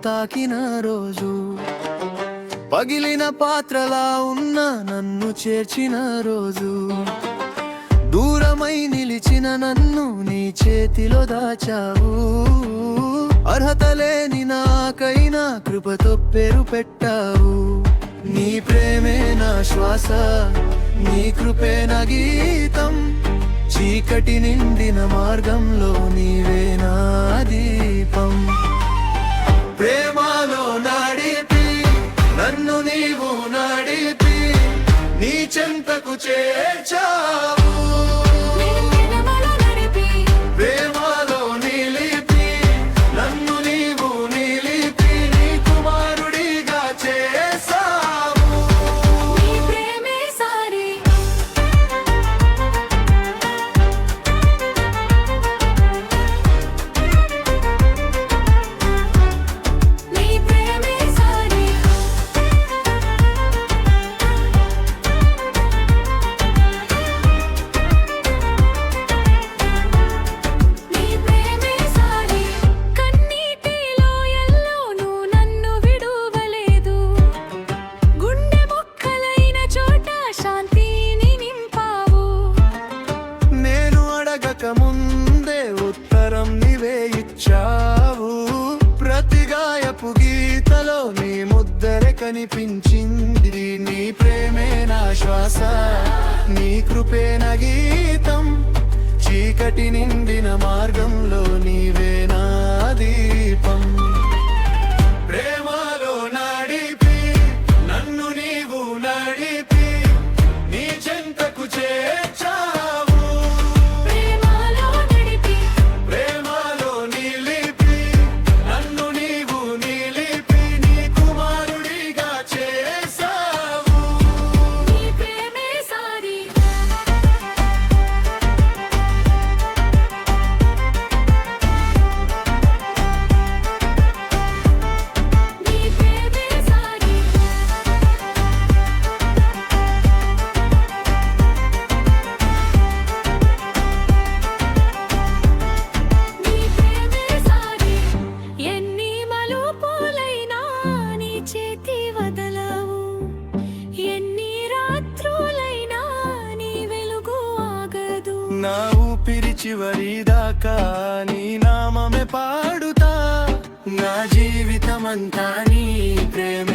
తాకిన రోజు, పగిలిన పాత్రలా ఉన్న నన్ను చేర్చిన రోజు, దూరమై నిలిచిన నన్ను నీ చేతిలో దాచావు. అర్హత లేని నాకైనా కృపతో పేరు పెట్టావు. నీ ప్రేమే నా శ్వాస, నీ కృపే నా గీతం. చీకటి నిండిన మార్గంలో నీవే నా దీపం. ప్రేమలో నడిపి నన్ను నీవు నడిపి నీ చెంతకు చేర్చావు. ప్రేమలో నిలిపి నన్ను నీవు నిలిపి నీ కుమారుడిగా చేసావు. నీ ప్రేమే సారి నీ ప్రేమే సారి నీ ప్రేమే సారి కన్నీటిలో ఎల్లోనూ నన్ను విడువలేదు. గుండె మొక్కలైన చోట శాంతిని నింపావు. నేను అడగక ముందే ఉత్తరం నీవే ఇచ్చావు. ప్రతి గాయపు గీతలో నీ ముద్దరే కనిపించింది. నీ ప్రేమే నా శ్వాస, నీ కృపే నా గీతం. చీకటి నిండిన మార్గంలో నీవే నా దీపం. ప్రేమలో నడిపి నన్ను నీవు నడిపి నీ చెంతకు చేర్చావు. ప్రేమలో నడిపి ప్రేమలో నిలిపి నన్ను నీవు నిలిపి నీ కుమారుడిగా చేసావు. నీ ప్రేమే సారి నీ ప్రేమే సారి నీ ప్రేమే సారి ఎన్ని మలుపులైనా నీ చేతి వదలవు. ఎన్ని రాత్రులైనా నీ వెలుగు ఆగదు. నా ఊపిరి చివరి దాకా నీ నామమే పాడుతా. నా జీవితమంతా నీ ప్రేమ